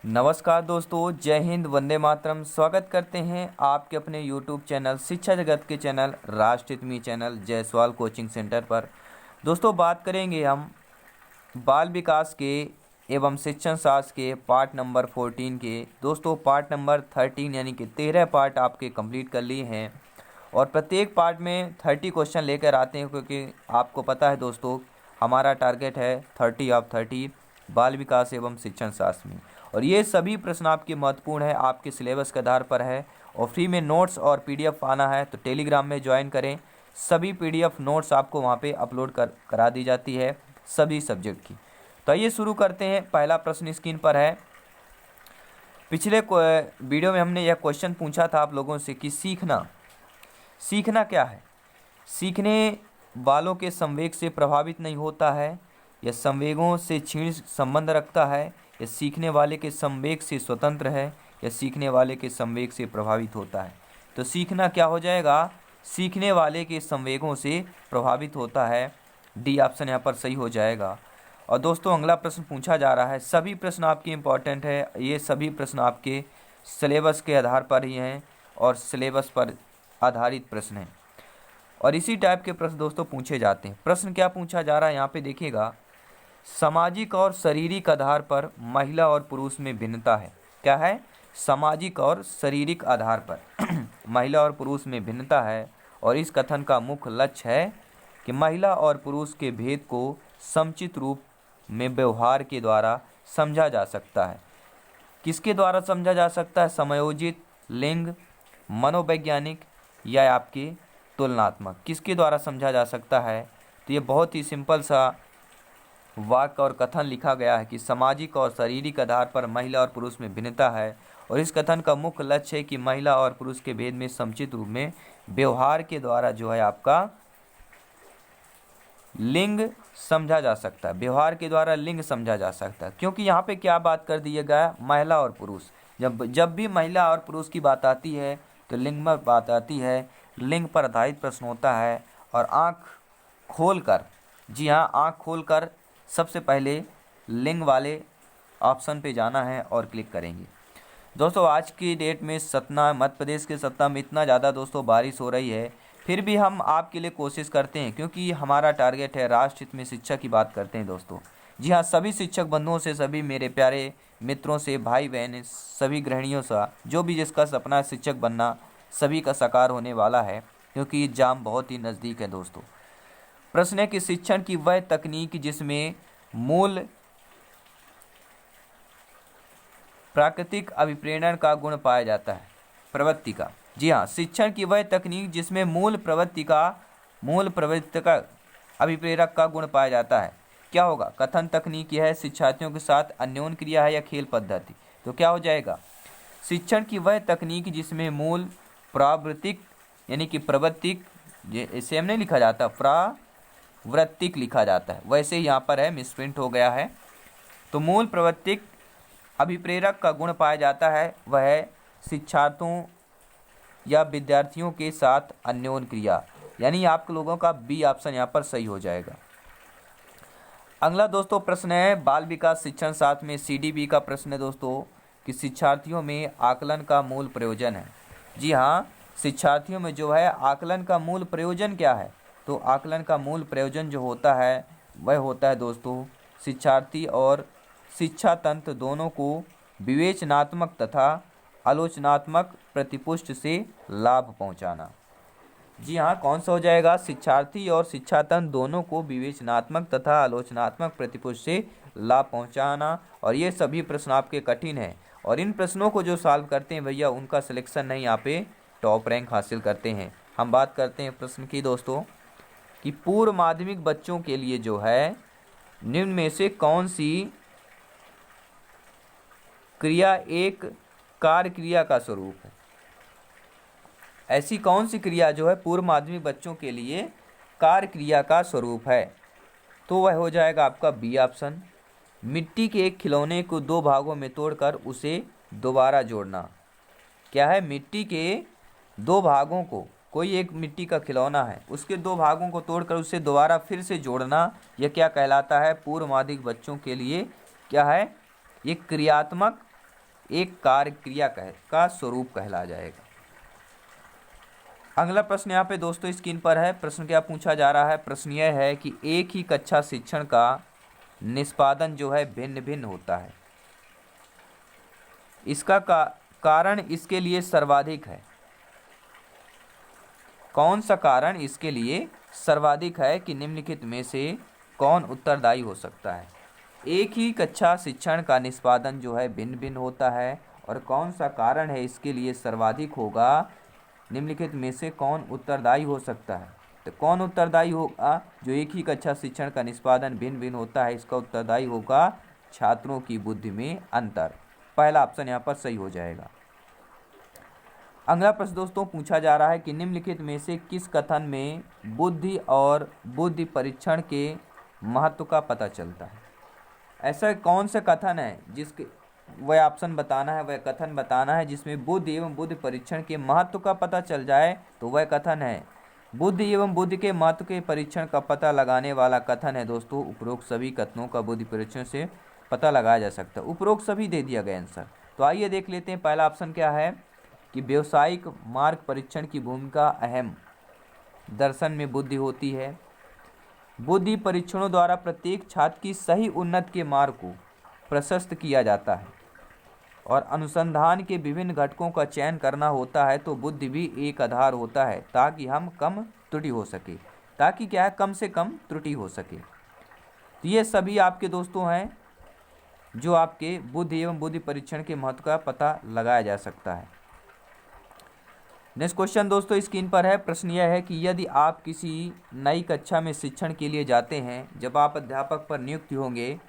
नमस्कार दोस्तों, जय हिंद, वंदे मातरम। स्वागत करते हैं आपके अपने YouTube चैनल शिक्षा जगत के चैनल राष्ट्रहितमी चैनल जायसवाल कोचिंग सेंटर पर। दोस्तों, बात करेंगे हम बाल विकास के एवं शिक्षण शास्त्र के पार्ट नंबर 14 के। दोस्तों, पार्ट नंबर 13 यानी कि 13 पार्ट आपके कंप्लीट कर लिए हैं और प्रत्येक पार्ट में 30 क्वेश्चन लेकर आते हैं, क्योंकि आपको पता है दोस्तों हमारा टारगेट है 30 ऑफ 30 बाल विकास एवं शिक्षण शास्त्र में। और ये सभी प्रश्न आपके महत्वपूर्ण है, आपके सिलेबस के आधार पर है और फ्री में नोट्स और पीडीएफ आना है तो टेलीग्राम में ज्वाइन करें। सभी पीडीएफ नोट्स आपको वहाँ पे अपलोड करा दी जाती है सभी सब्जेक्ट की। तो आइए शुरू करते हैं। पहला प्रश्न स्क्रीन पर है। पिछले वीडियो में हमने यह क्वेश्चन पूछा था आप लोगों से कि सीखना क्या है। सीखने वालों के संवेग से प्रभावित नहीं होता है, यह संवेगों से क्षीण संबंध रखता है, यह सीखने वाले के संवेग से स्वतंत्र है, यह सीखने वाले के संवेग से प्रभावित होता है। तो सीखना क्या हो जाएगा? सीखने वाले के संवेगों से प्रभावित होता है। डी ऑप्शन यहाँ पर सही हो जाएगा। और दोस्तों, अगला प्रश्न पूछा जा रहा है। सभी प्रश्न आपके इम्पोर्टेंट है, ये सभी प्रश्न आपके सिलेबस के आधार पर ही हैं और सिलेबस पर आधारित प्रश्न हैं और इसी टाइप के प्रश्न दोस्तों पूछे जाते हैं। प्रश्न क्या पूछा जा रहा है यहाँ पे देखिएगा। सामाजिक और शारीरिक आधार पर महिला और पुरुष में भिन्नता है। क्या है? सामाजिक और शारीरिक आधार पर महिला और पुरुष में भिन्नता है और इस कथन का मुख्य लक्ष्य है कि महिला और पुरुष के भेद को समुचित रूप में व्यवहार के द्वारा समझा जा सकता है। किसके द्वारा समझा जा सकता है? समायोजित, लिंग, मनोवैज्ञानिक या आपके तुलनात्मक। किसके द्वारा समझा जा सकता है? तो ये बहुत ही सिंपल सा वाक्य और कथन लिखा गया है कि सामाजिक और शारीरिक आधार पर महिला और पुरुष में भिन्नता है और इस कथन का मुख्य लक्ष्य है कि महिला और पुरुष के भेद में समुचित रूप में व्यवहार के द्वारा जो है आपका लिंग समझा जा सकता है। व्यवहार के द्वारा लिंग समझा जा सकता है, क्योंकि यहाँ पे क्या बात कर दिया गया? महिला और पुरुष। जब भी महिला और पुरुष की बात आती है तो लिंग में बात आती है, लिंग पर आधारित प्रश्न होता है। और आँख खोलकर, जी हाँ, आँख खोलकर सबसे पहले लिंग वाले ऑप्शन पे जाना है और क्लिक करेंगे। दोस्तों, आज की डेट में सतना, मध्य प्रदेश के सतना में इतना ज़्यादा दोस्तों बारिश हो रही है, फिर भी हम आपके लिए कोशिश करते हैं, क्योंकि हमारा टारगेट है राष्ट्रहित में शिक्षा की बात करते हैं दोस्तों। जी हाँ, सभी शिक्षक बंधुओं से, सभी मेरे प्यारे मित्रों से, भाई बहन, सभी गृहिणियों से, जो भी जिसका सपना है शिक्षक बनना, सभी का साकार होने वाला है, क्योंकि एग्जाम बहुत ही नज़दीक है दोस्तों। प्रश्न है कि शिक्षण की वह तकनीक जिसमें मूल प्राकृतिक अभिप्रेरण का गुण पाया जाता है, प्रवृत्ति का। जी हाँ, शिक्षण की वह तकनीक जिसमें मूल प्रवृत्ति का अभिप्रेरक का गुण पाया जाता है, क्या होगा? कथन तकनीक यह है, शिक्षार्थियों के साथ अन्योन्य क्रिया है या खेल पद्धति। तो क्या हो जाएगा? शिक्षण की वह तकनीक जिसमें मूल प्रावृत्तिक यानी कि प्रवृत्तिक, इसे हम नहीं लिखा जाता, प्रावृत्तिक लिखा जाता है, वैसे यहाँ पर है, मिसप्रिंट हो गया है। तो मूल प्रवृत्तिक अभिप्रेरक का गुण पाया जाता है, वह है शिक्षार्थियों या विद्यार्थियों के साथ अन्योन्य क्रिया, यानी आप लोगों का बी ऑप्शन यहाँ पर सही हो जाएगा। अगला दोस्तों प्रश्न है बाल विकास शिक्षण शास्त्र में CDB का प्रश्न है दोस्तों कि शिक्षार्थियों में आकलन का मूल प्रयोजन है। जी हाँ, शिक्षार्थियों में जो है आकलन का मूल प्रयोजन क्या है? तो आकलन का मूल प्रयोजन जो होता है वह होता है दोस्तों शिक्षार्थी और शिक्षा तंत्र दोनों को विवेचनात्मक तथा आलोचनात्मक प्रतिपुष्टि से लाभ पहुंचाना। जी हाँ, कौन सा हो जाएगा? शिक्षार्थी और शिक्षा तंत्र दोनों को विवेचनात्मक तथा आलोचनात्मक प्रतिपुष्टि से लाभ पहुंचाना। और ये सभी प्रश्न आपके कठिन हैं और इन प्रश्नों को जो सॉल्व करते हैं भैया, उनका सिलेक्शन नहीं यहाँ पे टॉप रैंक हासिल करते हैं। हम बात करते हैं प्रश्न की दोस्तों कि पूर्व माध्यमिक बच्चों के लिए जो है निम्न में से कौन सी क्रिया एक कार्य क्रिया का स्वरूप है? ऐसी कौन सी क्रिया जो है पूर्व माध्यमिक बच्चों के लिए कार्य क्रिया का स्वरूप है? तो वह हो जाएगा आपका बी ऑप्शन, मिट्टी के एक खिलौने को दो भागों में तोड़कर उसे दोबारा जोड़ना। क्या है? मिट्टी के दो भागों को, कोई एक मिट्टी का खिलौना है, उसके दो भागों को तोड़कर उसे दोबारा फिर से जोड़ना, यह क्या कहलाता है? पूर्व माध्यमिक बच्चों के लिए क्या है? ये क्रियात्मक एक कार्य क्रिया का स्वरूप कहला जाएगा। अगला प्रश्न यहाँ पे दोस्तों स्क्रीन पर है। प्रश्न क्या पूछा जा रहा है? प्रश्न यह है कि एक ही कक्षा शिक्षण का निष्पादन जो है भिन्न भिन्न होता है। इसका कारण इसके लिए सर्वाधिक है। कौन सा कारण इसके लिए सर्वाधिक है कि निम्नलिखित में से कौन उत्तरदायी हो सकता है? एक ही कक्षा शिक्षण का निष्पादन जो है भिन्न भिन्न होता है और कौन सा कारण है इसके लिए सर्वाधिक होगा? निम्नलिखित में से कौन उत्तरदायी हो सकता है? तो कौन उत्तरदायी होगा? जो एक ही कक्षा शिक्षण का निष्पादन भिन्न भिन्न होता है, इसका उत्तरदायी होगा छात्रों की बुद्धि में अंतर। पहला ऑप्शन यहाँ पर सही हो जाएगा। अगला प्रश्न दोस्तों पूछा जा रहा है कि निम्नलिखित में से किस कथन में बुद्धि और बुद्धि परीक्षण के महत्व का पता चलता है? ऐसा कौन सा कथन है जिसके वह ऑप्शन बताना है, वह कथन बताना है जिसमें बुद्धि एवं बुद्धि परीक्षण के महत्व का पता चल जाए। तो वह कथन है बुद्धि एवं बुद्धि के महत्व के परीक्षण का पता लगाने वाला कथन है दोस्तों उपरोक्त सभी कथनों का बुद्धि परीक्षण से पता लगाया जा सकता है। उपरोक्त सभी दे दिया गया आंसर। तो आइए देख लेते हैं पहला ऑप्शन क्या है कि व्यावसायिक मार्ग परीक्षण की भूमिका अहम। दर्शन में बुद्धि होती है। बुद्धि परीक्षणों द्वारा प्रत्येक छात्र की सही उन्नत के मार्ग को प्रशस्त किया जाता है और अनुसंधान के विभिन्न घटकों का चयन करना होता है। तो बुद्धि भी एक आधार होता है ताकि हम कम त्रुटि हो सके, ताकि क्या है कम से कम त्रुटि हो सके। तो ये सभी आपके दोस्तों हैं जो आपके बुद्धि एवं बुद्धि परीक्षण के महत्व का पता लगाया जा सकता है। नेक्स्ट क्वेश्चन दोस्तों स्क्रीन पर है। प्रश्न यह है कि यदि आप किसी नई कक्षा में शिक्षण के लिए जाते हैं, जब आप अध्यापक पर नियुक्त होंगे,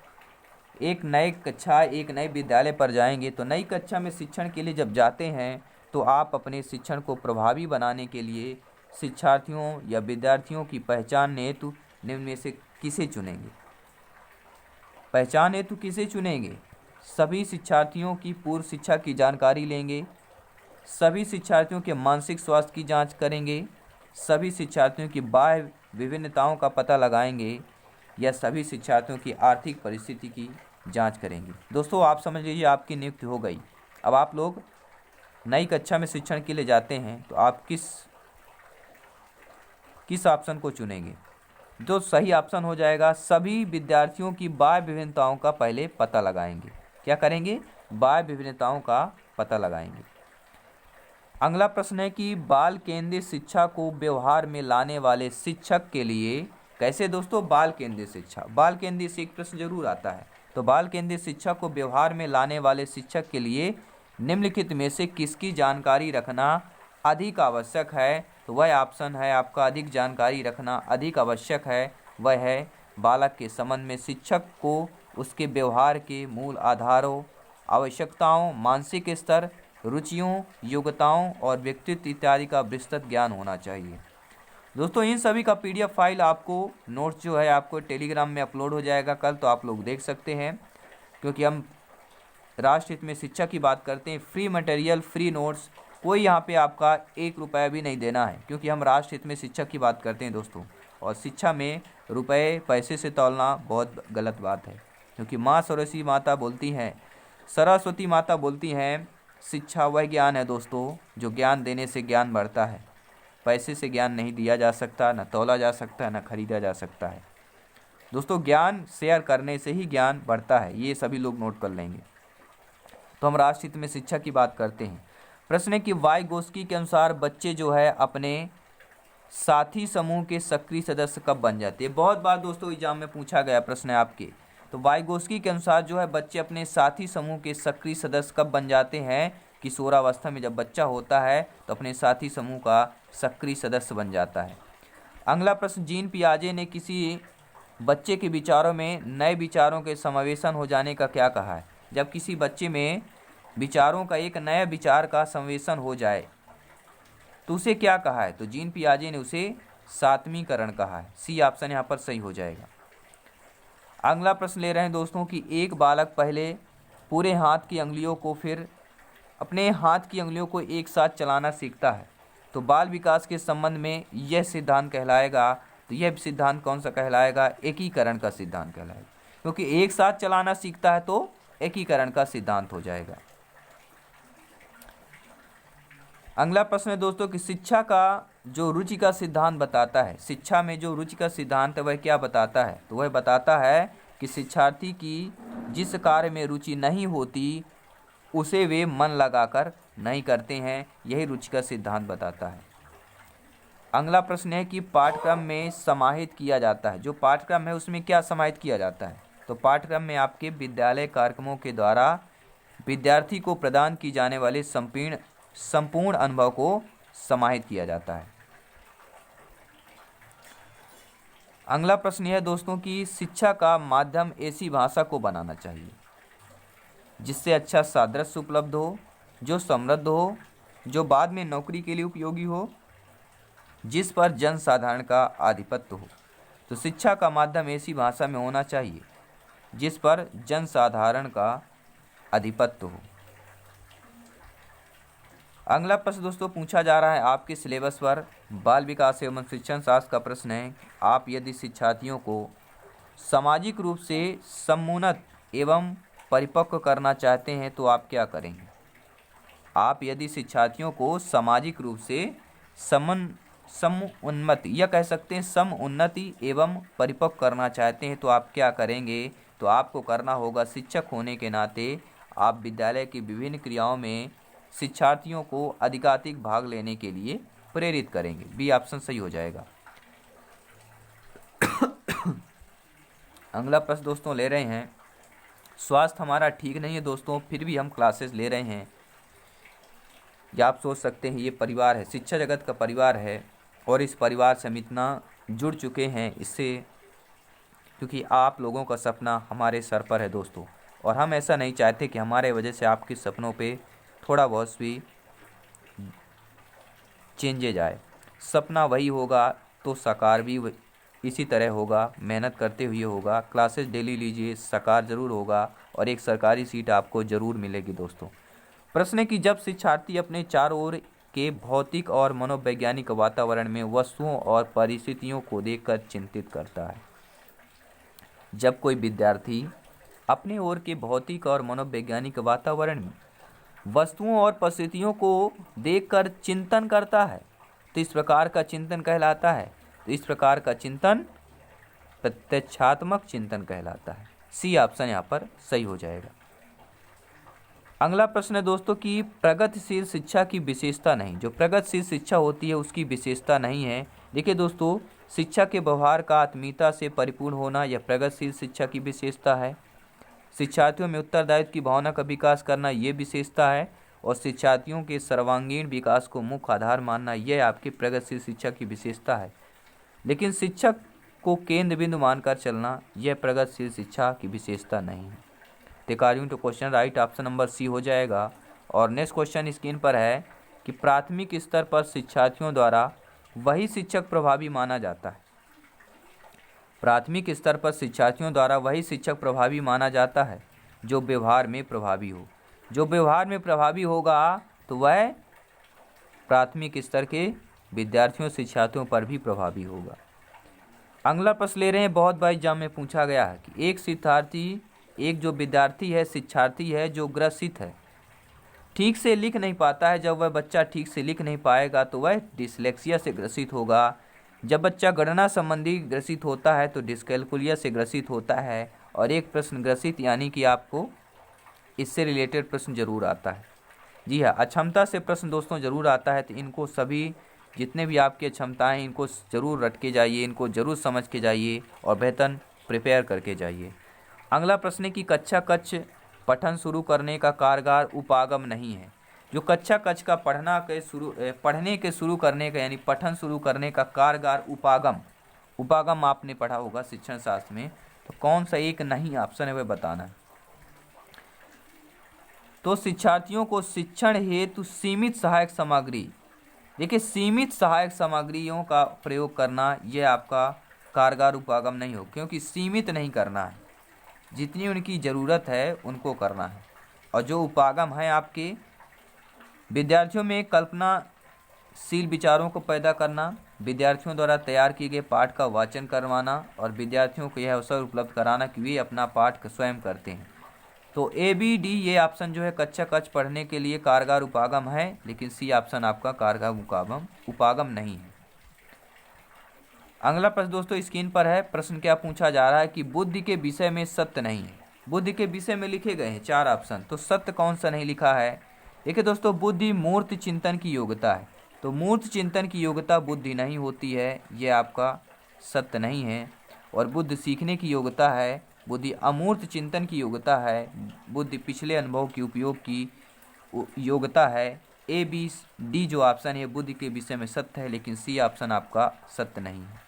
एक नए विद्यालय पर जाएंगे, तो नई कक्षा में शिक्षण के लिए जब जाते हैं तो आप अपने शिक्षण को प्रभावी बनाने के लिए शिक्षार्थियों या विद्यार्थियों की पहचान हेतु निम्न में से किसे चुनेंगे? पहचान हेतु किसे चुनेंगे? सभी शिक्षार्थियों की पूर्व शिक्षा की जानकारी लेंगे, सभी शिक्षार्थियों के मानसिक स्वास्थ्य की जांच करेंगे, सभी शिक्षार्थियों की बाह्य विभिन्नताओं का पता लगाएंगे या सभी शिक्षार्थियों की आर्थिक परिस्थिति की जांच करेंगे। दोस्तों आप समझ लीजिए आपकी नियुक्ति हो गई। अब आप लोग नई कक्षा में शिक्षण के लिए जाते हैं तो आप किस ऑप्शन को चुनेंगे? जो सही ऑप्शन हो जाएगा सभी विद्यार्थियों की बाह्य विभिन्नताओं का पहले पता लगाएंगे। क्या करेंगे? बाह्य विभिन्नताओं का पता लगाएंगे। अगला प्रश्न है कि बाल केंद्रित शिक्षा को व्यवहार में लाने वाले शिक्षक के लिए कैसे? दोस्तों बाल केंद्रित शिक्षा, बाल केंद्रित से एक प्रश्न जरूर आता है। तो बाल केंद्रित शिक्षा को व्यवहार में लाने वाले शिक्षक के लिए निम्नलिखित में से किसकी जानकारी रखना अधिक आवश्यक है? तो वह ऑप्शन है आपका अधिक जानकारी रखना अधिक आवश्यक है, वह है बालक के संबंध में शिक्षक को उसके व्यवहार के मूल आधारों, आवश्यकताओं, मानसिक स्तर, रुचियों, योग्यताओं और व्यक्तित्व इत्यादि का विस्तृत ज्ञान होना चाहिए। दोस्तों इन सभी का पीडीएफ फाइल आपको नोट्स जो है आपको टेलीग्राम में अपलोड हो जाएगा कल, तो आप लोग देख सकते हैं। क्योंकि हम राष्ट्र हित में शिक्षा की बात करते हैं, फ्री मटेरियल, फ्री नोट्स, कोई यहाँ पे आपका 1 रुपया भी नहीं देना है, क्योंकि हम राष्ट्र हित में शिक्षा की बात करते हैं दोस्तों। और शिक्षा में रुपए पैसे से तौलना बहुत गलत बात है, क्योंकि माँ सरस्वती माता बोलती हैं शिक्षा वह ज्ञान है दोस्तों जो ज्ञान देने से ज्ञान बढ़ता है। पैसे से ज्ञान नहीं दिया जा सकता, न तौला जा सकता, न खरीदा जा सकता है। दोस्तों ज्ञान शेयर करने से ही ज्ञान बढ़ता है, ये सभी लोग नोट कर लेंगे। तो हम राष्ट्र हित में शिक्षा की बात करते हैं। प्रश्न है कि वाइगोस्की के अनुसार बच्चे जो है अपने साथी समूह के सक्रिय सदस्य कब बन जाते हैं? बहुत बार दोस्तों एग्जाम में पूछा गया प्रश्न है आपके। तो वाइगोस्की के अनुसार जो है बच्चे अपने साथी समूह के सक्रिय सदस्य कब बन जाते हैं? किशोरावस्था में जब बच्चा होता है तो अपने साथी समूह का सक्रिय सदस्य बन जाता है। अगला प्रश्न, जीन पियाजे ने किसी बच्चे के विचारों में नए विचारों के समावेशन हो जाने का क्या कहा है? जब किसी बच्चे में विचारों का एक नया विचार का समावेशन हो जाए तो उसे क्या कहा है? तो जीन पियाजे ने उसे सात्वीकरण कहा है। सी ऑप्शन यहाँ पर सही हो जाएगा। अगला प्रश्न ले रहे हैं दोस्तों कि एक बालक पहले पूरे हाथ की अंगुलियों को फिर अपने हाथ की अंगुलियों को एक साथ चलाना सीखता है, तो बाल विकास के संबंध में यह सिद्धांत कहलाएगा। तो यह सिद्धांत कौन सा कहलाएगा? एकीकरण का सिद्धांत कहलाएगा, क्योंकि एक साथ चलाना सीखता है तो एकीकरण का सिद्धांत हो जाएगा। अगला प्रश्न है दोस्तों कि शिक्षा का जो रुचि का सिद्धांत बताता है, शिक्षा में जो रुचि का सिद्धांत है वह क्या बताता है? तो वह बताता है कि शिक्षार्थी की जिस कार्य में रुचि नहीं होती उसे वे मन लगाकर नहीं करते हैं, यही रुचि का सिद्धांत बताता है। अगला प्रश्न है कि पाठ्यक्रम में समाहित किया जाता है, जो पाठ्यक्रम है उसमें क्या समाहित किया जाता है? तो पाठ्यक्रम में आपके विद्यालय कार्यक्रमों के द्वारा विद्यार्थी को प्रदान की जाने वाले संपूर्ण अनुभव को समाहित किया जाता है। अगला प्रश्न यह है दोस्तों कि शिक्षा का माध्यम ऐसी भाषा को बनाना चाहिए जिससे अच्छा सादृश्य उपलब्ध हो, जो समृद्ध हो, जो बाद में नौकरी के लिए उपयोगी हो, जिस पर जन साधारण का आधिपत्य हो। तो शिक्षा का माध्यम ऐसी भाषा में होना चाहिए जिस पर जन साधारण का आधिपत्य हो। अगला प्रश्न दोस्तों पूछा जा रहा है आपके सिलेबस पर, बाल विकास एवं शिक्षण शास्त्र का प्रश्न है। आप यदि शिक्षार्थियों को सामाजिक रूप से समुन्नत एवं परिपक्व करना चाहते हैं तो आप क्या करेंगे? आप यदि शिक्षार्थियों को सामाजिक रूप से समुन्नति या कह सकते हैं समुन्नति एवं परिपक्व करना चाहते हैं तो आप क्या करेंगे? तो आपको करना होगा, शिक्षक होने के नाते आप विद्यालय की विभिन्न क्रियाओं में शिक्षार्थियों को अधिकाधिक भाग लेने के लिए प्रेरित करेंगे। बी ऑप्शन सही हो जाएगा। अगला प्रश्न दोस्तों ले रहे हैं, स्वास्थ्य हमारा ठीक नहीं है दोस्तों, फिर भी हम क्लासेस ले रहे हैं। या आप सोच सकते हैं ये परिवार है, शिक्षा जगत का परिवार है और इस परिवार से हम इतना जुड़ चुके हैं इससे, क्योंकि आप लोगों का सपना हमारे सर पर है दोस्तों, और हम ऐसा नहीं चाहते कि हमारे वजह से आपके सपनों पे थोड़ा बहुत भी चेंजेज आए। सपना वही होगा तो साकार भी इसी तरह होगा, मेहनत करते हुए होगा। क्लासेस डेली लीजिए, साकार जरूर होगा और एक सरकारी सीट आपको ज़रूर मिलेगी दोस्तों। प्रश्न है कि जब शिक्षार्थी अपने चारों ओर के भौतिक और मनोवैज्ञानिक वातावरण में वस्तुओं और परिस्थितियों को देखकर चिंतित करता है, जब कोई विद्यार्थी अपने ओर के भौतिक और मनोवैज्ञानिक वातावरण में वस्तुओं और परिस्थितियों को देखकर चिंतन करता है तो इस प्रकार का चिंतन कहलाता है। तो इस प्रकार का चिंतन प्रत्यक्षात्मक चिंतन कहलाता है। सी ऑप्शन यहाँ पर सही हो जाएगा। अगला प्रश्न है दोस्तों कि प्रगतिशील शिक्षा की विशेषता नहीं, जो प्रगतिशील शिक्षा होती है उसकी विशेषता नहीं है। देखिए दोस्तों, शिक्षा के व्यवहार का आत्मीयता से परिपूर्ण होना यह प्रगतिशील शिक्षा की विशेषता है। शिक्षार्थियों में उत्तरदायित्व की भावना का विकास करना ये विशेषता है, और शिक्षार्थियों के सर्वांगीण विकास को मुख्य आधार मानना यह आपकी प्रगतिशील शिक्षा की विशेषता है। लेकिन शिक्षक को केंद्र बिंदु मानकर चलना यह प्रगतिशील शिक्षा की विशेषता नहीं है। According to question right option number C हो जाएगा। और नेक्स्ट क्वेश्चन स्क्रीन पर है कि प्राथमिक स्तर पर शिक्षार्थियों द्वारा वही शिक्षक प्रभावी माना जाता है। प्राथमिक स्तर पर शिक्षार्थियों द्वारा वही शिक्षक प्रभावी माना जाता है जो व्यवहार में प्रभावी हो। जो व्यवहार में प्रभावी होगा तो वह प्राथमिक स्तर के विद्यार्थियों शिक्षार्थियों पर भी प्रभावी होगा। अगला प्रश्न ले रहे हैं, बहुत बार एग्जाम में पूछा गया है कि एक जो विद्यार्थी है, शिक्षार्थी है जो ग्रसित है, ठीक से लिख नहीं पाता है। जब वह बच्चा ठीक से लिख नहीं पाएगा तो वह डिसलेक्सिया से ग्रसित होगा। जब बच्चा गणना संबंधी ग्रसित होता है तो डिस्कैलकुलिया से ग्रसित होता है। और एक प्रश्न ग्रसित यानी कि आपको इससे रिलेटेड प्रश्न जरूर आता है। जी हाँ, अक्षमता से प्रश्न दोस्तों जरूर आता है। तो इनको सभी जितने भी आपकी क्षमताएं हैं इनको ज़रूर रट के जाइए, इनको ज़रूर समझ के जाइए और बेहतर प्रिपेयर करके जाइए। अगला प्रश्न है कि कक्षा कक्ष पठन शुरू करने का कारगर उपागम नहीं है। जो कक्षा कक्ष का पढ़ने के शुरू करने का यानी पठन शुरू करने का कारगर उपागम आपने पढ़ा होगा शिक्षण शास्त्र में, तो कौन सा एक नहीं ऑप्शन है वह बताना है। तो शिक्षार्थियों को शिक्षण हेतु सीमित सहायक सामग्री, देखिए सीमित सहायक सामग्रियों का प्रयोग करना यह आपका कारगर उपागम नहीं हो, क्योंकि सीमित नहीं करना है, जितनी उनकी ज़रूरत है उनको करना है। और जो उपागम है आपके विद्यार्थियों में कल्पनाशील विचारों को पैदा करना, विद्यार्थियों द्वारा तैयार किए गए पाठ का वाचन करवाना और विद्यार्थियों को यह अवसर उपलब्ध कराना कि वे अपना पाठ स्वयं करते हैं। तो ए बी डी ये ऑप्शन जो है कच्चा कच्च पढ़ने के लिए कारगर उपागम है, लेकिन सी ऑप्शन आपका कारगर उपागम नहीं है। अगला प्रश्न दोस्तों स्क्रीन पर है। प्रश्न क्या पूछा जा रहा है कि बुद्धि के विषय में सत्य नहीं है। बुद्धि के विषय में लिखे गए हैं 4 ऑप्शन, तो सत्य कौन सा नहीं लिखा है। देखिए दोस्तों, बुद्धि मूर्त चिंतन की योग्यता है, तो मूर्त चिंतन की योग्यता बुद्धि नहीं होती है, ये आपका सत्य नहीं है। और बुद्धि सीखने की योग्यता है, बुद्धि अमूर्त चिंतन की योग्यता है, बुद्धि पिछले अनुभव के उपयोग की योग्यता है। ए बी डी जो ऑप्शन है बुद्धि के विषय में सत्य है, लेकिन सी ऑप्शन आपका सत्य नहीं है।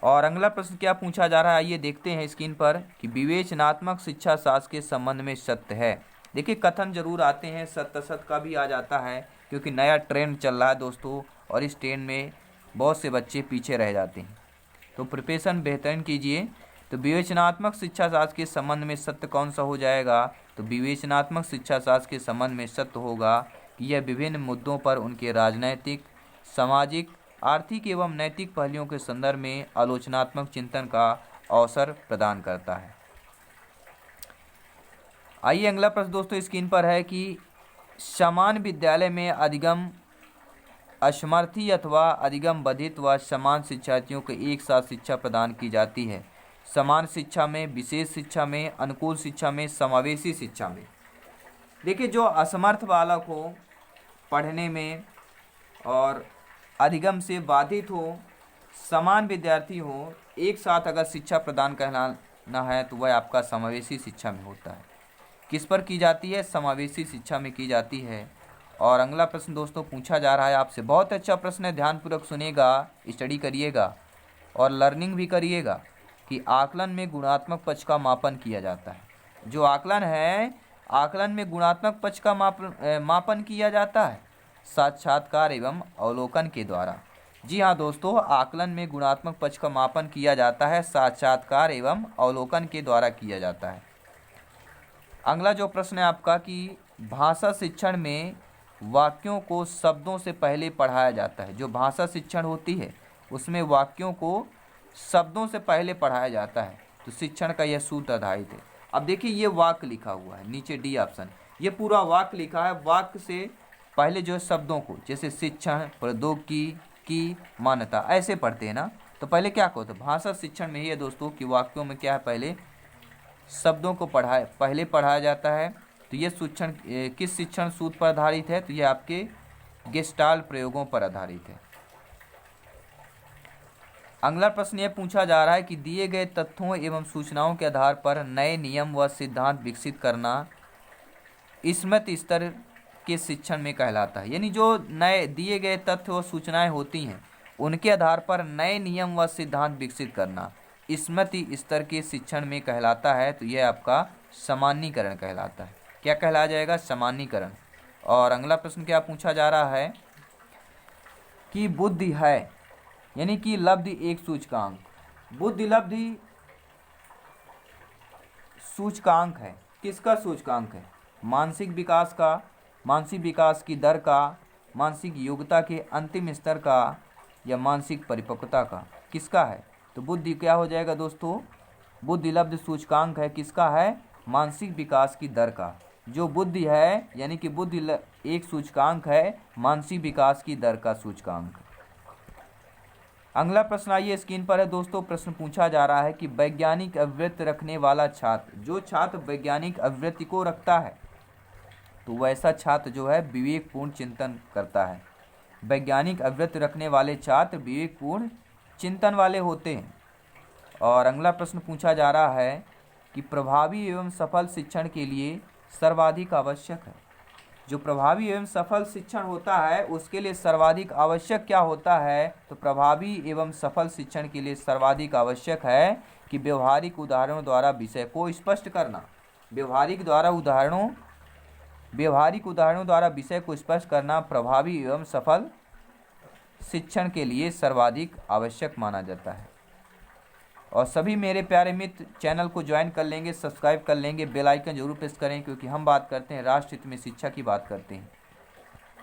और अगला प्रश्न क्या पूछा जा रहा है, आइए देखते हैं स्क्रीन पर कि विवेचनात्मक शिक्षा शास्त्र के संबंध में सत्य है। देखिए कथन जरूर आते हैं, सत्य असत्य का भी आ जाता है, क्योंकि नया ट्रेंड चल रहा है दोस्तों, और इस ट्रेंड में बहुत से बच्चे पीछे रह जाते हैं। तो प्रिपरेशन बेहतरीन कीजिए। तो विवेचनात्मक शिक्षा शास्त्र के संबंध में सत्य कौन सा हो जाएगा, तो विवेचनात्मक शिक्षा शास्त्र के संबंध में सत्य होगा कि यह विभिन्न मुद्दों पर उनके राजनैतिक, सामाजिक, आर्थिक एवं नैतिक पहलुओं के संदर्भ में आलोचनात्मक चिंतन का अवसर प्रदान करता है। आइए अगला प्रश्न दोस्तों स्क्रीन पर है कि समान विद्यालय में अधिगम असमर्थी अथवा अधिगम बाधित व समान शिक्षार्थियों को एक साथ शिक्षा प्रदान की जाती है। समान शिक्षा में, विशेष शिक्षा में, अनुकूल शिक्षा में, समावेशी शिक्षा में। देखिए जो असमर्थ बालक हो पढ़ने में और अधिगम से बाधित हो, समान विद्यार्थी हो, एक साथ अगर शिक्षा प्रदान करना है तो वह आपका समावेशी शिक्षा में होता है। किस पर की जाती है, समावेशी शिक्षा में की जाती है। और अगला प्रश्न दोस्तों पूछा जा रहा है आपसे, बहुत अच्छा प्रश्न है, ध्यानपूर्वक सुनेगा, स्टडी करिएगा और लर्निंग भी करिएगा कि आकलन में गुणात्मक पक्ष का मापन किया जाता है। जो आकलन है, आकलन में गुणात्मक पक्ष का मापन किया जाता है साक्षात्कार एवं अवलोकन के द्वारा। जी हाँ दोस्तों, आकलन में गुणात्मक पक्ष का मापन किया जाता है साक्षात्कार एवं अवलोकन के द्वारा किया जाता है। अगला जो प्रश्न है आपका कि भाषा शिक्षण में वाक्यों को शब्दों से पहले पढ़ाया जाता है। जो भाषा शिक्षण होती है उसमें वाक्यों को शब्दों से पहले पढ़ाया जाता है, तो शिक्षण का यह सूत्र आधारित है। अब देखिए ये वाक्य लिखा हुआ है नीचे डी ऑप्शन, ये पूरा वाक्य लिखा है। वाक्य से पहले जो है शब्दों को, जैसे शिक्षण, प्रौद्योगिकी की मान्यता, ऐसे पढ़ते हैं ना, तो पहले क्या कहते हैं, भाषा शिक्षण में ही है दोस्तों कि वाक्यों में क्या है, पहले शब्दों को पहले पढ़ाया जाता है। तो ये शिक्षण किस शिक्षण सूत्र पर आधारित है, तो ये आपके गेस्टाल्ट प्रयोगों पर आधारित है। अगला प्रश्न ये पूछा जा रहा है कि दिए गए तथ्यों एवं सूचनाओं के आधार पर नए नियम व सिद्धांत विकसित करना स्मृति स्तर के शिक्षण में कहलाता है। यानी जो नए दिए गए तथ्य व सूचनाएं होती हैं उनके आधार पर नए नियम व सिद्धांत विकसित करना स्मृति स्तर के शिक्षण में कहलाता है। तो यह आपका सामान्यीकरण कहलाता है। क्या कहलाया जाएगा, सामान्यीकरण। और अगला प्रश्न क्या पूछा जा रहा है कि बुद्धि है यानी कि लब्धि एक सूचकांक, बुद्धि लब्धि सूचकांक है। किसका सूचकांक है, मानसिक विकास का, मानसिक विकास की दर का, मानसिक योग्यता के अंतिम स्तर का, या मानसिक परिपक्वता का, किसका है। तो बुद्धि क्या हो जाएगा दोस्तों, बुद्धि लब्धि सूचकांक है, किसका है, मानसिक विकास की दर का। जो बुद्धि है यानी कि बुद्धि एक सूचकांक है, मानसिक विकास की दर का सूचकांक। अगला प्रश्न आइए स्क्रीन पर है दोस्तों। प्रश्न पूछा जा रहा है कि वैज्ञानिक अभिवृत्ति रखने वाला छात्र, जो छात्र वैज्ञानिक अभिवृत्ति को रखता है तो वैसा छात्र जो है विवेकपूर्ण चिंतन करता है। वैज्ञानिक अभिवृत्ति रखने वाले छात्र विवेकपूर्ण चिंतन वाले होते हैं। और अगला प्रश्न पूछा जा रहा है कि प्रभावी एवं सफल शिक्षण के लिए सर्वाधिक आवश्यक है। जो प्रभावी एवं सफल शिक्षण होता है उसके लिए सर्वाधिक आवश्यक क्या होता है, तो प्रभावी एवं सफल शिक्षण के लिए सर्वाधिक आवश्यक है कि व्यवहारिक उदाहरणों द्वारा विषय को स्पष्ट करना। व्यवहारिक उदाहरणों द्वारा विषय को स्पष्ट करना प्रभावी एवं सफल शिक्षण के लिए सर्वाधिक आवश्यक माना जाता है। और सभी मेरे प्यारे मित्र चैनल को ज्वाइन कर लेंगे, सब्सक्राइब कर लेंगे, बेल आइकन जरूर प्रेस करें, क्योंकि हम बात करते हैं राष्ट्र हित में शिक्षा की बात करते हैं।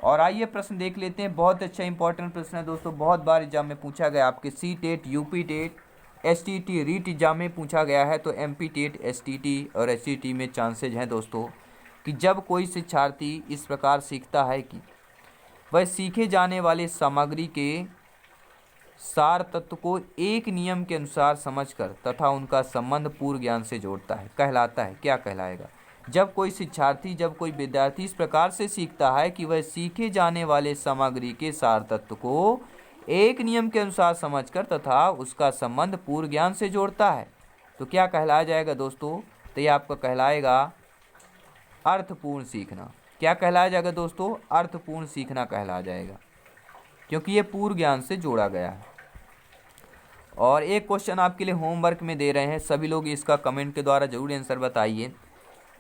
और आइए प्रश्न देख लेते हैं। बहुत अच्छा इंपॉर्टेंट प्रश्न है दोस्तों, बहुत बार एग्जाम में पूछा गया आपके C TET, UP TET STT REET exam में पूछा गया है, तो MP टेट, STT और STT में चांसेज हैं दोस्तों कि जब कोई शिक्षार्थी इस प्रकार सीखता है कि वह सीखे जाने वाले सामग्री के सार तत्व को एक नियम के अनुसार समझकर तथा उनका संबंध पूर्व ज्ञान से जोड़ता है, कहलाता है। क्या कहलाएगा? जब कोई शिक्षार्थी, जब कोई विद्यार्थी इस प्रकार से सीखता है कि वह सीखे जाने वाले सामग्री के सार तत्व को एक नियम के अनुसार समझकर तथा उसका संबंध पूर्व ज्ञान से जोड़ता है, तो क्या कहलाया जाएगा दोस्तों? तो ये आपका कहलाएगा अर्थपूर्ण सीखना। क्या कहलाया जाएगा दोस्तों? अर्थपूर्ण सीखना कहलाया जाएगा, क्योंकि ये पूर्व ज्ञान से जोड़ा गया है। और एक क्वेश्चन आपके लिए होमवर्क में दे रहे हैं, सभी लोग इसका कमेंट के द्वारा जरूर आंसर बताइए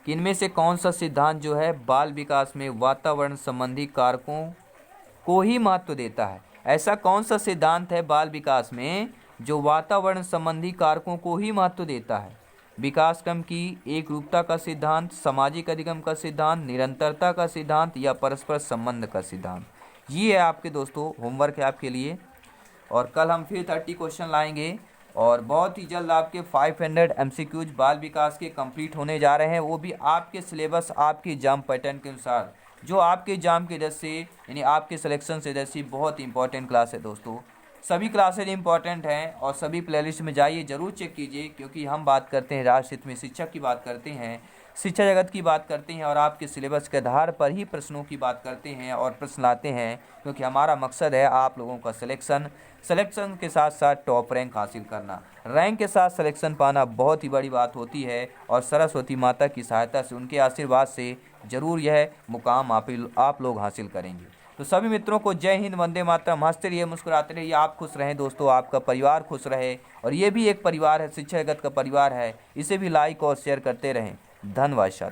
कि इनमें से कौन सा सिद्धांत जो है बाल विकास में वातावरण संबंधी कारकों को ही महत्व देता है। ऐसा कौन सा सिद्धांत है बाल विकास में जो वातावरण संबंधी कारकों को ही महत्व देता है? विकास क्रम की एक रूपता का सिद्धांत, सामाजिक अधिगम का सिद्धांत, निरंतरता का सिद्धांत या परस्पर संबंध का सिद्धांत। ये है आपके दोस्तों होमवर्क है आपके लिए। और कल हम फिर 30 क्वेश्चन लाएंगे और बहुत ही जल्द आपके 500 MCQs बाल विकास के कंप्लीट होने जा रहे हैं, वो भी आपके सिलेबस, आपके एग्जाम पैटर्न के अनुसार, जो आपके एग्जाम के वजह से यानी आपके सिलेक्शन से जैसी बहुत इंपॉर्टेंट क्लास है दोस्तों। सभी क्लासेज इंपॉर्टेंट हैं और सभी प्लेलिस्ट में जाइए, ज़रूर चेक कीजिए, क्योंकि हम बात करते हैं राष्ट्र हित में, शिक्षक की बात करते हैं, शिक्षा जगत की बात करते हैं और आपके सिलेबस के आधार पर ही प्रश्नों की बात करते हैं और प्रश्न लाते हैं, क्योंकि हमारा मकसद है आप लोगों का सिलेक्शन के साथ साथ टॉप रैंक हासिल करना। रैंक के साथ सिलेक्शन पाना बहुत ही बड़ी बात होती है और सरस्वती माता की सहायता से, उनके आशीर्वाद से ज़रूर यह मुकाम आप लोग हासिल करेंगे। तो सभी मित्रों को जय हिंद, वंदे मातरम। हंसते रहिए, मुस्कुराते रहिए, आप खुश रहें दोस्तों, आपका परिवार खुश रहे। और ये भी एक परिवार है, शिक्षा जगत का परिवार है, इसे भी लाइक और शेयर करते रहें। धन्यवाद साथी।